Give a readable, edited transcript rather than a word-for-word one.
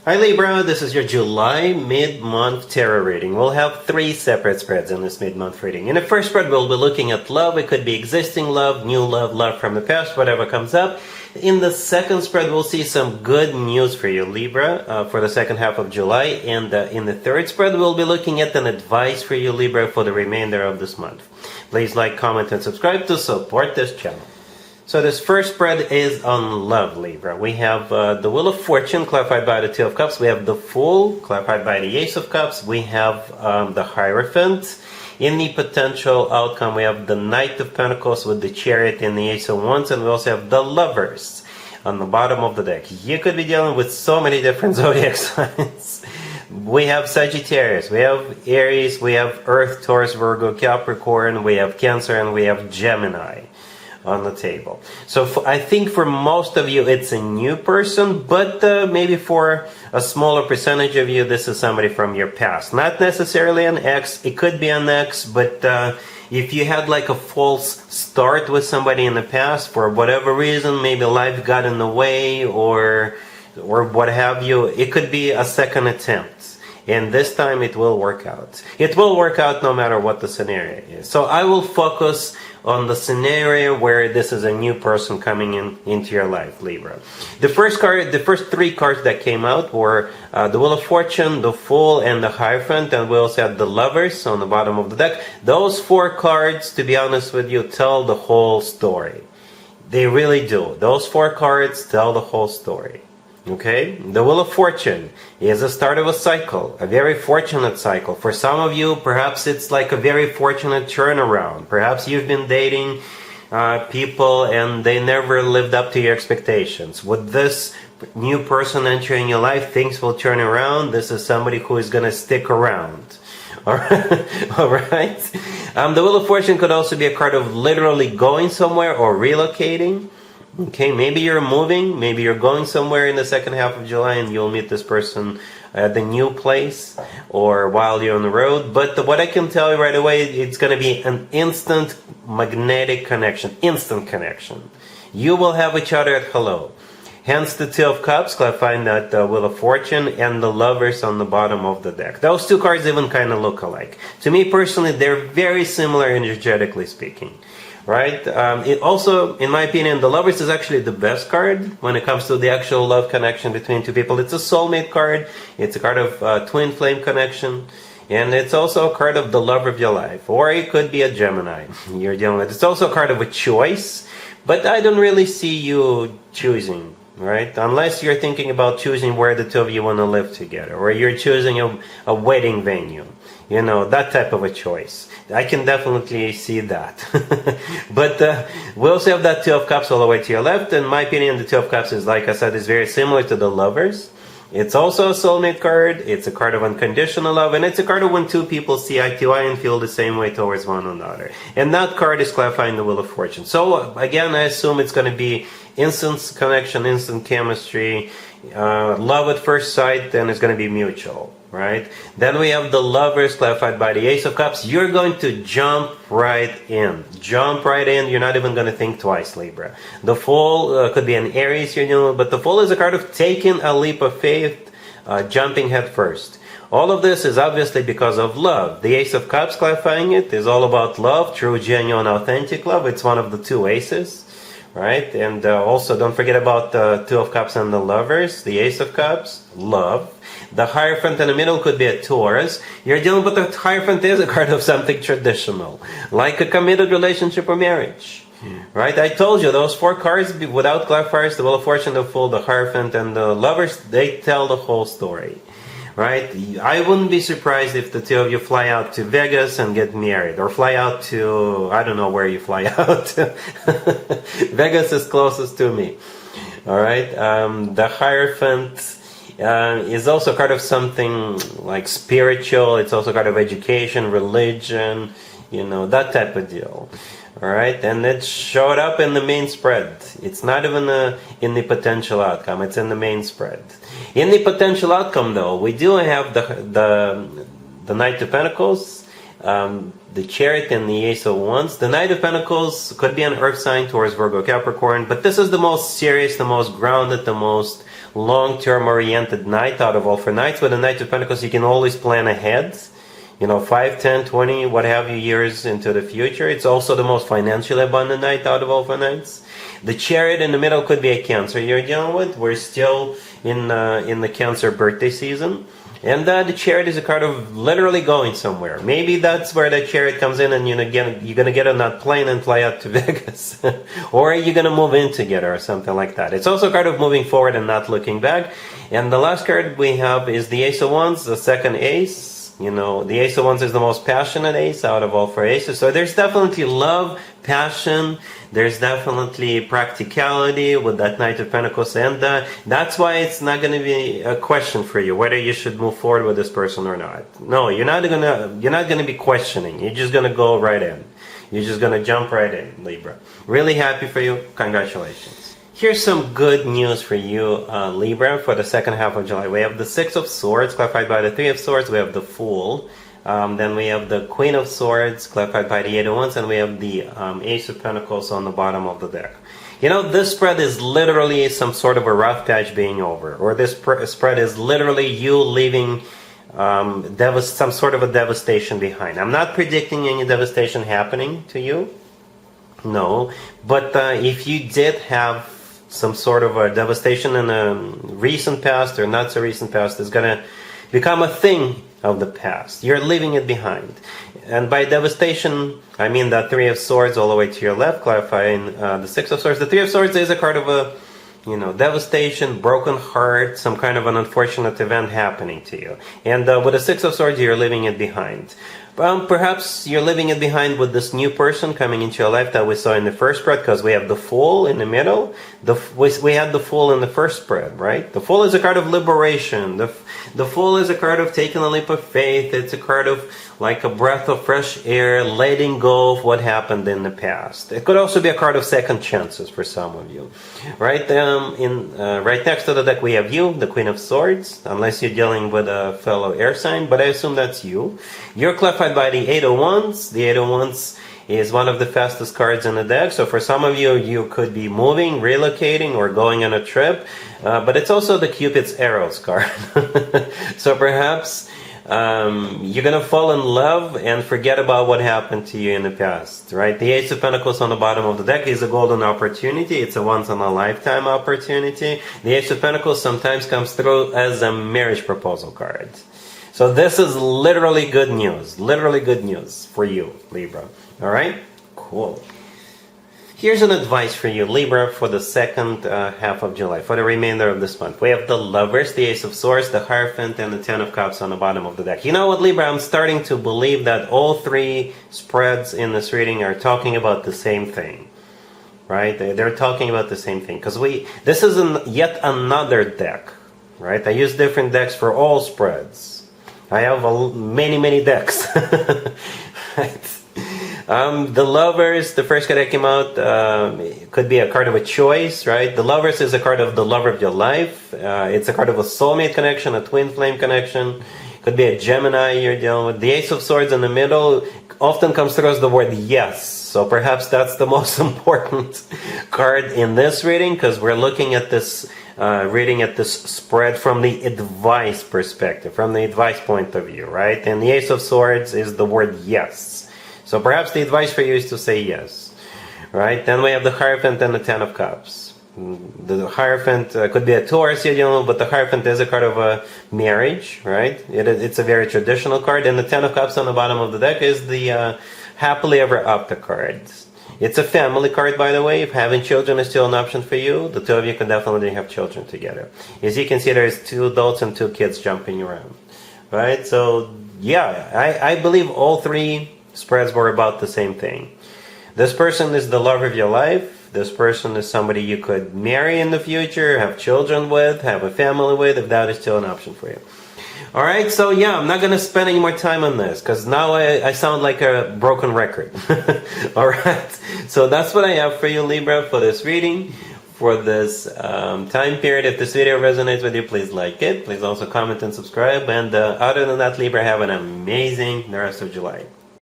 Hi Libra, this is your July mid-month tarot reading. We'll have 3 separate spreads in this mid-month reading. In the first spread, we'll be looking at love. It could be existing love, new love, love from the past, whatever comes up. In the second spread, we'll see some good news for you, Libra, for the second half of July. And in the third spread, we'll be looking at an advice for you, Libra, for the remainder of this month. Please like, comment, and subscribe to support this channel. So this first spread is on love, Libra. We have the Wheel of Fortune, clarified by the Two of Cups. We have the Fool, clarified by the Ace of Cups. We have the Hierophant. In the potential outcome, we have the Knight of Pentacles with the Chariot and the Ace of Wands. And we also have the Lovers on the bottom of the deck. You could be dealing with so many different zodiac signs. We have Sagittarius, we have Aries, we have Earth, Taurus, Virgo, Capricorn, we have Cancer, and we have Gemini on the table. So I think for most of you it's a new person, but maybe for a smaller percentage of you this is somebody from your past. Not necessarily an ex, it could be an ex, but if you had like a false start with somebody in the past for whatever reason, maybe life got in the way or what have you, it could be a second attempt. And this time it will work out. It will work out no matter what the scenario is. So I will focus on the scenario where this is a new person coming into your life, Libra. The first 3 cards that came out were the Wheel of Fortune, the Fool, and the Hierophant. And we also had the Lovers on the bottom of the deck. Those 4 cards, to be honest with you, tell the whole story. They really do. Those 4 cards tell the whole story. Okay, the Wheel of Fortune is the start of a cycle, a very fortunate cycle. For some of you, perhaps it's like a very fortunate turnaround. Perhaps you've been dating people and they never lived up to your expectations. With this new person entering your life, things will turn around. This is somebody who is going to stick around. Alright? The Wheel of Fortune could also be a card of literally going somewhere or relocating. Okay, maybe you're moving, maybe you're going somewhere in the second half of July and you'll meet this person at the new place or while you're on the road. But what I can tell you right away, it's going to be an instant magnetic connection, instant connection. You will have each other at hello. Hence the Two of Cups, clarifying that Wheel of Fortune, and the Lovers on the bottom of the deck. Those 2 cards even kind of look alike. To me personally, they're very similar energetically speaking. Right? It also, in my opinion, the Lovers is actually the best card when it comes to the actual love connection between 2 people. It's a soulmate card. It's a card of twin flame connection. And it's also a card of the love of your life. Or it could be a Gemini you're dealing with. It's also a card of a choice. But I don't really see you choosing. Right? Unless you're thinking about choosing where the 2 of you want to live together. Or you're choosing a wedding venue. You know, that type of a choice. I can definitely see that. But we also have that Two of Cups all the way to your left. In my opinion, the Two of Cups is, like I said, is very similar to the Lovers. It's also a soulmate card. It's a card of unconditional love. And it's a card of when 2 people see eye to eye and feel the same way towards one another. And that card is clarifying the Wheel of Fortune. So, again, I assume it's going to be instant connection, instant chemistry, love at first sight, and it's going to be mutual. Right? Then we have the Lovers, clarified by the Ace of Cups. You're going to jump right in. Jump right in. You're not even going to think twice, Libra. The Fool could be an Aries, you know, but the Fool is a card of taking a leap of faith, jumping head first. All of this is obviously because of love. The Ace of Cups, clarifying it, is all about love, true, genuine, authentic love. It's one of the 2 aces. Right? And also don't forget about the Two of Cups and the Lovers. The Ace of Cups, love. The Hierophant in the middle could be a Taurus. You're dealing with the Hierophant is a card of something traditional, like a committed relationship or marriage. Right? I told you, those 4 cards without clarifiers, the Wheel of Fortune, the Fool, the Hierophant, and the Lovers, they tell the whole story. Right? I wouldn't be surprised if the 2 of you fly out to Vegas and get married. Or fly out to, I don't know where you fly out. Vegas is closest to me. Alright? The Hierophant is also a card of something like spiritual. It's also a card of education, religion, you know, that type of deal. Alright, and it showed up in the main spread. It's not even in the potential outcome, it's in the main spread. In the potential outcome, though, we do have the Knight of Pentacles, the Chariot, and the Ace of Wands. The Knight of Pentacles could be an earth sign towards Virgo, Capricorn, but this is the most serious, the most grounded, the most long-term oriented night out of all 4 nights. With the Knight of Pentacles, you can always plan ahead. 5, 10, 20, what have you, years into the future. It's also the most financially abundant night out of all 4 nights. The Chariot in the middle could be a Cancer you're dealing with. We're still in the Cancer birthday season. And the Chariot is a card of literally going somewhere. Maybe that's where the Chariot comes in, and you're going to get on that plane and fly out to Vegas. Or you're going to move in together or something like that. It's also a card of moving forward and not looking back. And the last card we have is the Ace of Wands, the second ace. The Ace of Wands is the most passionate ace out of all 4 aces. So there's definitely love, passion. There's definitely practicality with that Knight of Pentacles. And that's why it's not going to be a question for you whether you should move forward with this person or not. No, you're not going to be questioning. You're just going to go right in. You're just going to jump right in, Libra. Really happy for you. Congratulations. Here's some good news for you, Libra, for the second half of July. We have the Six of Swords, clarified by the Three of Swords. We have the Fool. Then we have the Queen of Swords, clarified by the Eight of Wands. And we have the Ace of Pentacles on the bottom of the deck. This spread is literally some sort of a rough patch being over. Or this spread is literally you leaving some sort of a devastation behind. I'm not predicting any devastation happening to you. No. But if you did have some sort of a devastation in a recent past or not so recent past, is going to become a thing of the past. You're leaving it behind. And by devastation, I mean that Three of Swords all the way to your left, clarifying the Six of Swords. The Three of Swords is a card of a devastation, broken heart, some kind of an unfortunate event happening to you. And with the Six of Swords, you're leaving it behind. Perhaps you're leaving it behind with this new person coming into your life that we saw in the first spread, because we have the Fool in the middle. We had the Fool in the first spread, right? The Fool is a card of liberation. The Fool is a card of taking a leap of faith. It's a card of like a breath of fresh air, letting go of what happened in the past. It could also be a card of second chances for some of you, right? Right next to the deck we have you, the Queen of Swords, unless you're dealing with a fellow air sign, but I assume that's you. You're clarified by the Eight of Wands. The Eight of Wands is one of the fastest cards in the deck. So for some of you, you could be moving, relocating, or going on a trip. But it's also the Cupid's arrows card. So perhaps you're going to fall in love and forget about what happened to you in the past, right? The Ace of Pentacles on the bottom of the deck is a golden opportunity. It's a once-in-a-lifetime opportunity. The Ace of Pentacles sometimes comes through as a marriage proposal card. So this is literally good news for you, Libra. All right? Cool. Here's an advice for you, Libra, for the second half of July, for the remainder of this month. We have the Lovers, the Ace of Swords, the Hierophant, and the Ten of Cups on the bottom of the deck. You know what, Libra? I'm starting to believe that all 3 spreads in this reading are talking about the same thing. Right? They're talking about the same thing. Because this is yet another deck. Right? I use different decks for all spreads. I have many decks. Right? The Lovers, the first card that came out, could be a card of a choice, right? The Lovers is a card of the lover of your life. It's a card of a soulmate connection, a twin flame connection. Could be a Gemini you're dealing with. The Ace of Swords in the middle often comes through as the word yes. So perhaps that's the most important card in this reading, because we're looking at this spread from the advice perspective, from the advice point of view, right? And the Ace of Swords is the word yes. So perhaps the advice for you is to say yes, right? Then we have the Hierophant and the Ten of Cups. The Hierophant could be a Taurus, but the Hierophant is a card of a marriage, right? It's a very traditional card. And the Ten of Cups on the bottom of the deck is the happily ever after card. It's a family card, by the way. If having children is still an option for you, the two of you can definitely have children together. As you can see, there's 2 adults and 2 kids jumping around, right? So, yeah, I believe all 3 spreads were about the same thing. This person is the love of your life. This person is somebody you could marry in the future, have children with, have a family with, if that is still an option for you. Alright, so yeah, I'm not going to spend any more time on this, because now I sound like a broken record. Alright, so that's what I have for you, Libra, for this reading, for this time period. If this video resonates with you, please like it. Please also comment and subscribe. And other than that, Libra, have an amazing the rest of July.